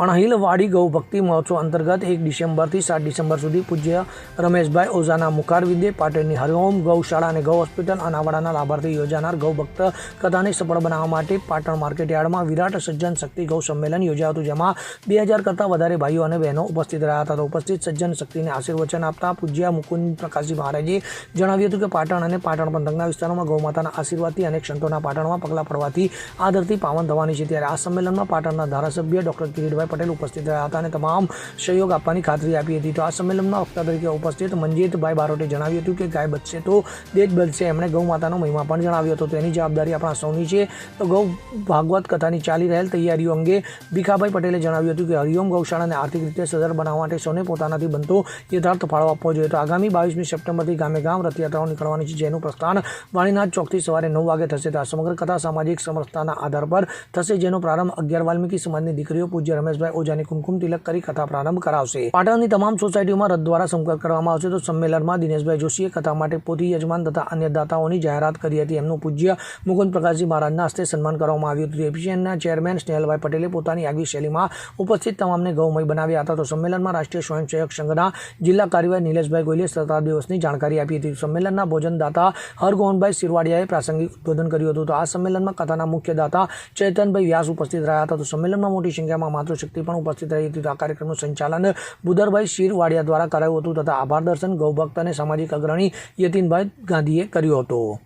અણહિલ વાડી ગૌ ભક્તિ મહોત્સવ અંતર્ગત 1 ડિસેમ્બરથી 7 ડિસેમ્બર સુધી પૂજ્ય રમેશભાઈ ઓઝાના મુખારવિંદે પાટણની હરિઓમ ગૌશાળા અને ગૌ હોસ્પિટલ અનાવાડાના લાભાર્થી યોજાનાર ગૌ ભક્ત કથાને સફળ બનાવવા માટે પાટણ માર્કેટયાર્ડમાં વિરાટ સજ્જન શક્તિ ગૌ સંમેલન યોજાયું હતું, જેમાં 2000 કરતાં વધારે ભાઈઓ અને બહેનો ઉપસ્થિત રહ્યા હતા. ઉપસ્થિત સજ્જન શક્તિને આશીર્વચન આપતા પૂજ્ય મુકુંદ પ્રકાશજી મહારાજે જણાવ્યું હતું કે પાટણ અને પાટણ પંથકના વિસ્તારોમાં ગૌમાતાના આશીર્વાદથી અનેક સંતોના પાટણમાં પગલાં પડવાથી આ ધરતી પાવન થવાની છે. ત્યારે આ સંમેલનમાં પાટણના ધારાસભ્ય ડોક્ટર કિરીટભાઈ પટેલ ઉપસ્થિત રહ્યા હતા અને તમામ સહયોગ આપવાની ખાતરી આપી હતી. તો આ સંમેલનમાં વક્તા તરીકે ઉપસ્થિત મંજીતભાઈ બારોટે જણાવ્યું હતું કે ગાય બચશે તો દેશ બચશે. એમણે ગૌ માતાનો મહિમા પણ જણાવ્યો હતો. તેની જવાબદારી આપણા સૌની છે. તો ગૌ ભાગવત કથાની ચાલી રહેલ તૈયારીઓ અંગે ભીખાભાઈ પટેલે જણાવ્યું હતું કે હરિઓમ ગૌશાળાને આર્થિક રીતે સદ્ધર બનાવવા માટે સૌને પોતાનાથી બનતો યથાર્થ ફાળો આપવો જોઈએ. તો આગામી 22મી સપ્ટેમ્બરથી ગામે ગામ રથયાત્રાઓ નીકળવાની છે, જેનું પ્રસ્થાન વાણીનાથ ચોકથી સવારે 9 વાગે થશે. તો આ સમગ્ર કથા સામાજિક સમરસતાના આધાર પર થશે, જેનો પ્રારંભ 11 વાલ્મીકી સમાજની દીકરીઓ પૂજ્ય રમેશભાઈ ઓઝાની કુમકુમ તિલક કરી કથા પ્રારંભ કરાવશે. પાટણની તમામ સોસાયટીઓમાં રથ દ્વારા સંપર્ક કરવામાં આવશે. તો સંમેલનમાં દિનેશભાઈ જોશીએ કથા માટે પોથી યજમાન તથા અન્ય દાતાઓની જાહેરાત કરી હતી. એમનું પૂજ્ય મુકુંદ પ્રકાશજી મહારાજના હસ્તે સન્માન કરવામાં આવ્યું હતું. એપીસીએનના ચેરમેન સ્નેહલભાઈ પટેલે પોતાની આગવી શૈલીમાં ઉપસ્થિત તમામને ગૌમય બનાવ્યા હતા. તો સંમેલનમાં રાષ્ટ્રીય સ્વયંસેવક સંઘના જિલ્લા કાર્યવાહી નિલેશભાઈ ગોયલે શતાબ્દી દિવસની જાણકારી આપી હતી. સંમેલનના ભોજનદાતા હરગોવનભાઈ સિરવાડિયાએ પ્રાસંગિક ઉદ્બોધન કર્યું હતું. તો આ સંમેલનમાં કથાના મુખ્ય દાતા ચૈતનભાઈ વ્યાસ ઉપસ્થિત રહ્યા હતા. તો સંમેલનમાં મોટી સંખ્યામાં માતૃશક્તિ પણ ઉપસ્થિત રહી હતી. તો આ કાર્યક્રમનું સંચાલન બુધરભાઈ શિરવાડિયા દ્વારા કરાયું હતું તથા આભાર દર્શન ગૌભક્ત અને સામાજિક અગ્રણી યતીનભાઈ ગાંધીએ કર્યું હતું.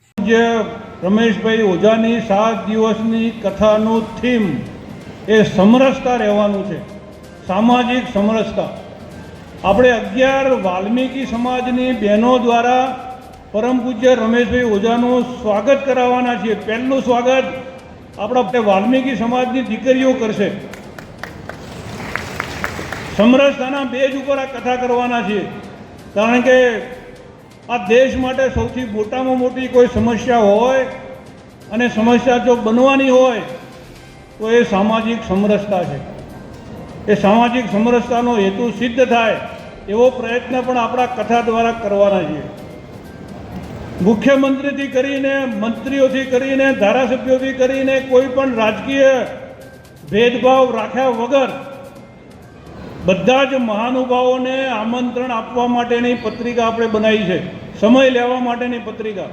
રમેશભાઈ ઓઝાની 7 દિવસની કથાનું થીમ એ સમરસતા રહેવાનું છે, સામાજિક સમરસતા. આપણે 11 વાલ્મીકી સમાજની બહેનો દ્વારા પરમ પૂજ્ય રમેશભાઈ ઓઝાનું સ્વાગત કરાવવાના છીએ. પહેલું સ્વાગત આપણા વાલ્મીકી સમાજની દીકરીઓ કરશે. સમરસતાના બેઝ ઉપર આ કથા કરવાના છીએ, કારણ કે આ દેશ માટે સૌથી મોટામાં મોટી કોઈ સમસ્યા હોય અને સમસ્યા જો બનવાની હોય તો એ સામાજિક સમરસતા છે. એ સામાજિક સમરસતાનો હેતુ સિદ્ધ થાય એવો પ્રયત્ન પણ આપણા કથા દ્વારા કરવાના છીએ. મુખ્યમંત્રીથી કરીને, મંત્રીઓથી કરીને, ધારાસભ્યોથી કરીને કોઈ પણ રાજકીય ભેદભાવ રાખ્યા વગર બધા જ મહાનુભાવોને આમંત્રણ આપવા માટેની પત્રિકા આપણે બનાવી છે, સમય લેવા માટેની પત્રિકા.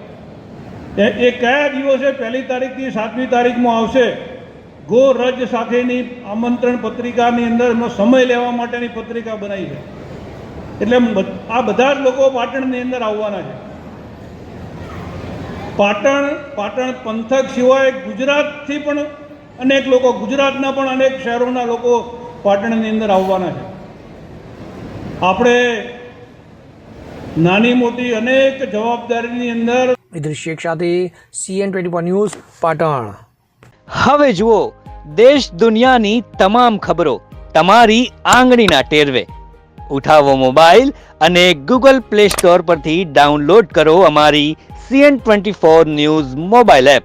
એ કયા દિવસે 1લી તારીખથી 7મી તારીખમાં આવશે, ગો રજ સાથેની આમંત્રણ પત્રિકાની અંદર એમનો સમય લેવા માટેની પત્રિકા બનાવી છે. એટલે આ બધા જ લોકો પાટણની અંદર આવવાના છે. પાટણ પંથક સિવાય ગુજરાતથી પણ અનેક લોકો, ગુજરાતના પણ અનેક શહેરોના લોકો પાટણની અંદર આવવાના છે. આપણે નાની મોટી અનેક જવાબદારીની અંદર. ઇદ્રિસ શેખ સાથે CN24 ન્યૂઝ પાટણ. હવે જુઓ દેશ દુનિયાની તમામ ખબરો તમારી આંગળીના ટેરવે. ઉઠાવો મોબાઈલ અને Google Play Store પરથી ડાઉનલોડ કરો અમારી CN24 ન્યૂઝ મોબાઈલ એપ.